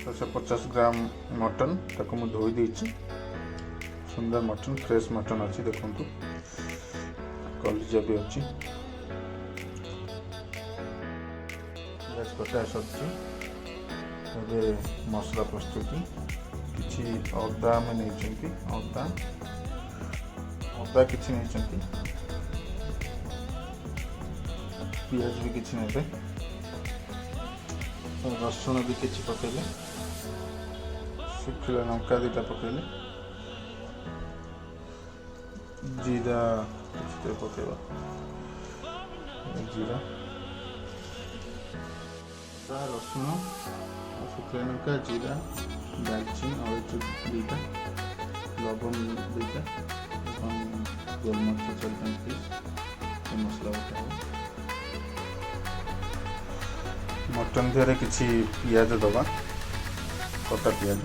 750 ग्राम mutton ताको मु धोई देछि। सुंदर मटन फ्रेश मटन अच्छी देखु कलिजा भी अच्छी। कटा सब्जी ए मसला प्रस्तुति किछि अदा में नहीं अदा अदा किछि नहीं पियाज भी किछि नहीं रसुण भी किछि पकेले शुखला लंका दुटा पकेले जीरा किछि पकेबा जीरा रसुण शुखला लंका जीरा दालचीनी अलैची दुटा लवंग दुटा गोलमरिच 4-5 पीस मसला पकाबा। मटन देहरे किछि पियाज दबा कटा पियाज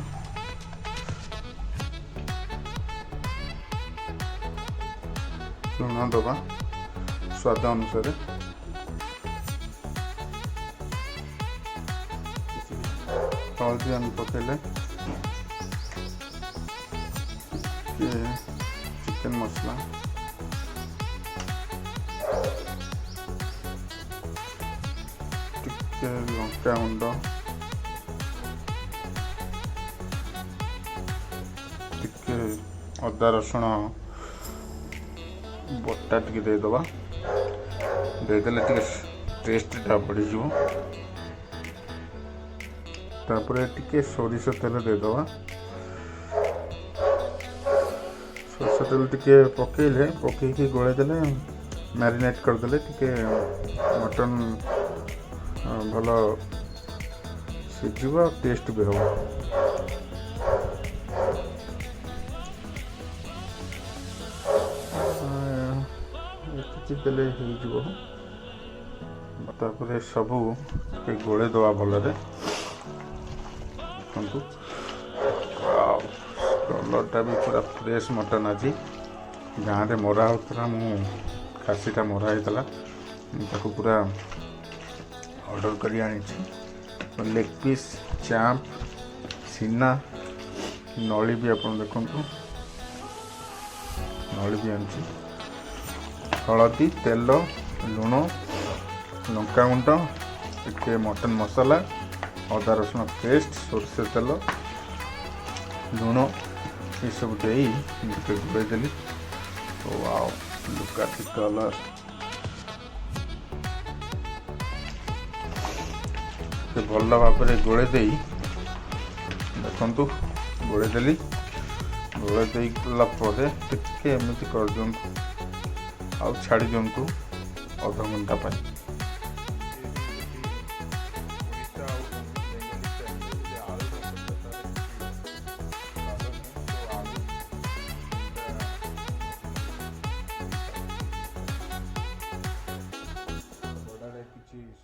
लुण दबा स्वाद अनुसार हल्दी आम पकेले चिकन मसला टिके लंका गुंड टिके अदा रसुण बटा टिके देदबा देदेले टिके टेस्टा बढ़ी तापर टिके सोरिष तेल देदबा सोरिष तेल टिके पकेले पकईकि गोले देले मैरिनेट करदेले टिके मटन भल सीझिबा टेस्ट भी हम देले तापर सबू गोले दवा भलरे कलरटा भी पूरा फ्रेश मटन आज गाँव में मरा होता मु खासीटा मरा होता ताको पूरा ऑर्डर करी आनी लेग पीस चाप सीना नली भी आप देखु नली भी आनी हलदी तेल लुण लंका गुंड टिके मटन मसाला अदा रसुण पेस्ट सोरिष तेल लुण ये सब दे गोड़े देली तो wow look at the colour भल भाव गोड़े दे देखु गोड़े देली गोड़े देला टिके एमती कर दिंतु आउ छाड़ी दिंतु अध घंटा पर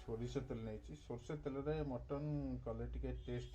सोरिष तेल नहीं सोरिष तेल रे मटन कले टिके टेस्ट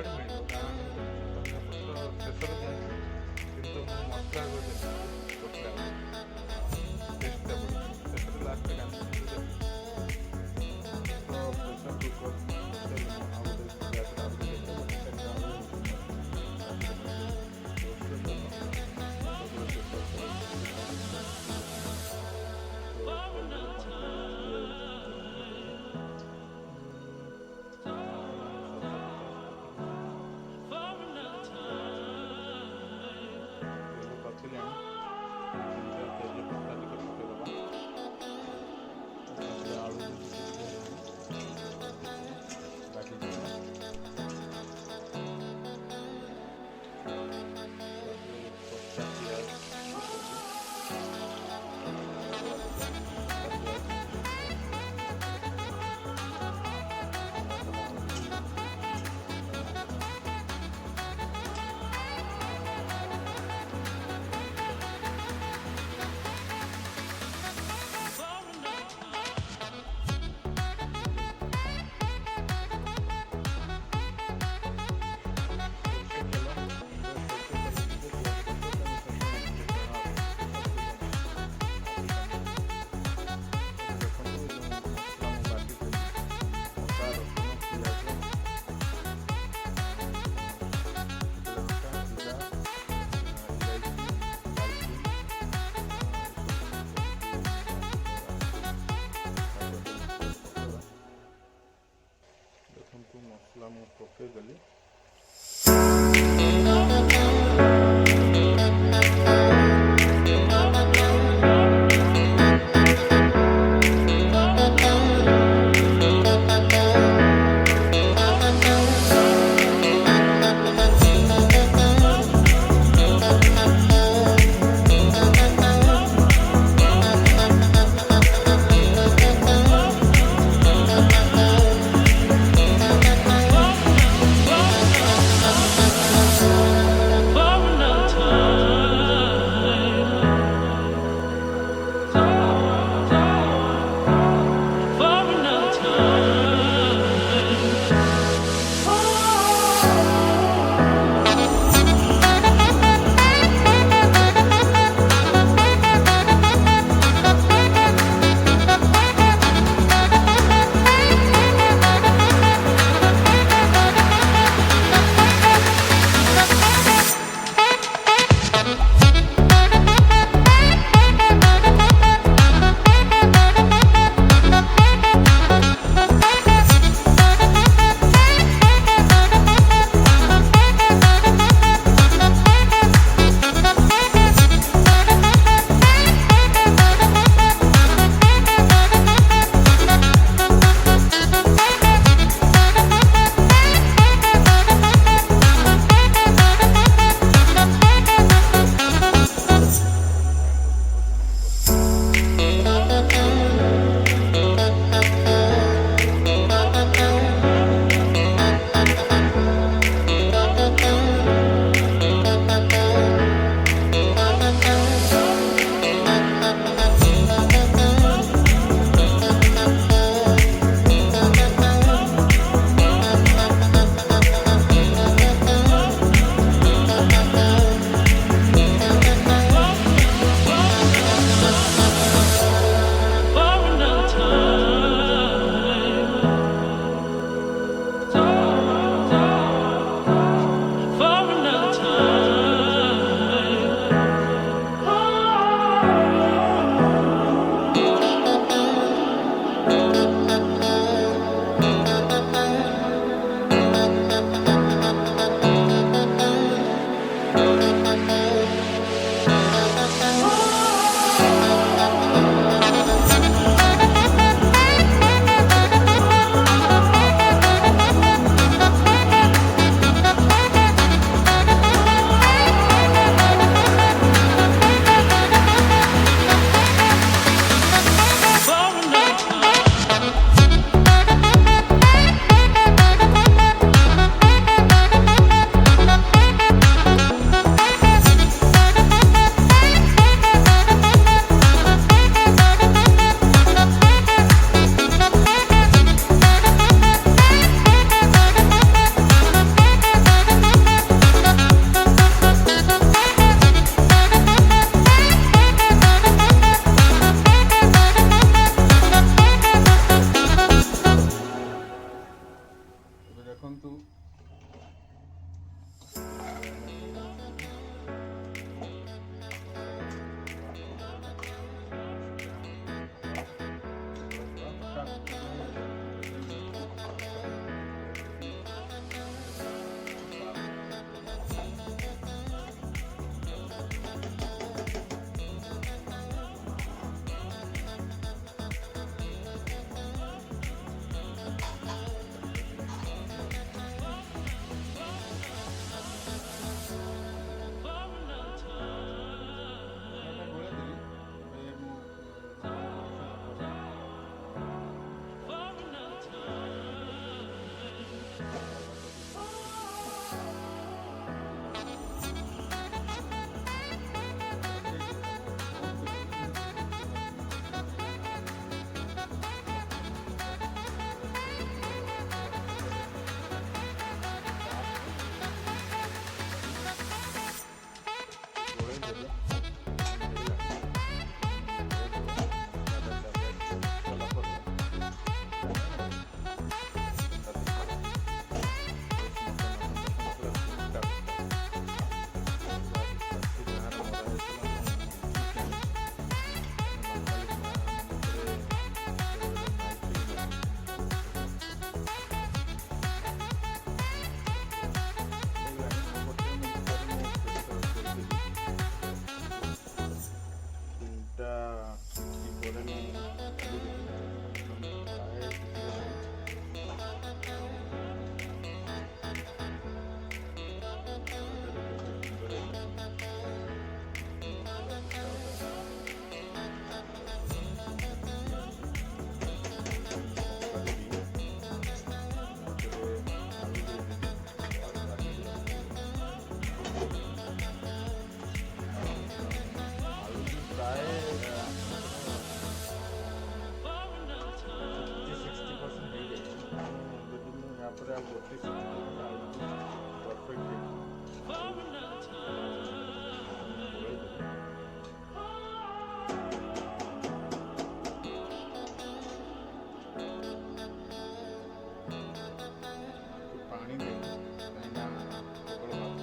ସବୁଆଡ଼େ ମିଳିବ ଗାଁ ଧନିଆ ପତ୍ର ଶେଷରେ ଦିଆଯିବ, କିନ୍ତୁ ମୁଁ ମସଲା ଦେଲି ପଡ଼ିଲା ଟେଷ୍ଟଟା ପଡ଼ିଛି ଶେଷରେ ଲାଷ୍ଟରେ ଗାନ୍ଧିଛି ତ ପ୍ରେସର କୁକର୍ ଆଉ ଗୋଟେ ଗ୍ୟାସ୍ରେ ଆଉ ଗୋଟେ ମସଲା ମୁଁ ପକାଇଦେଲି। ଦେଖନ୍ତୁ ତାପରେ ଆଉ ଗୋଟେ ପରଫେକ୍ଟ ପାଣି ଦେଇ କାହିଁକିନା କେବଳ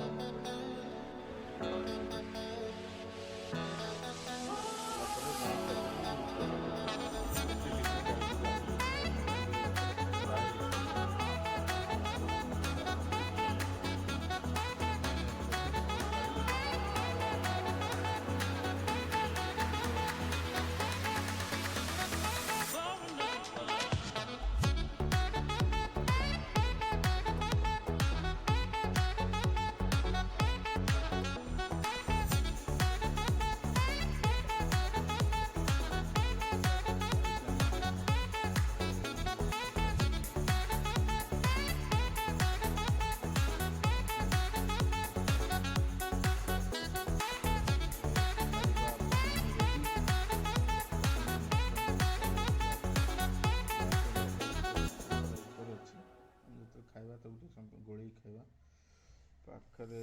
ଖାଇବା ତାକୁ ଟିକେ ଗୋଳେଇ ଖାଇବା ପାଖରେ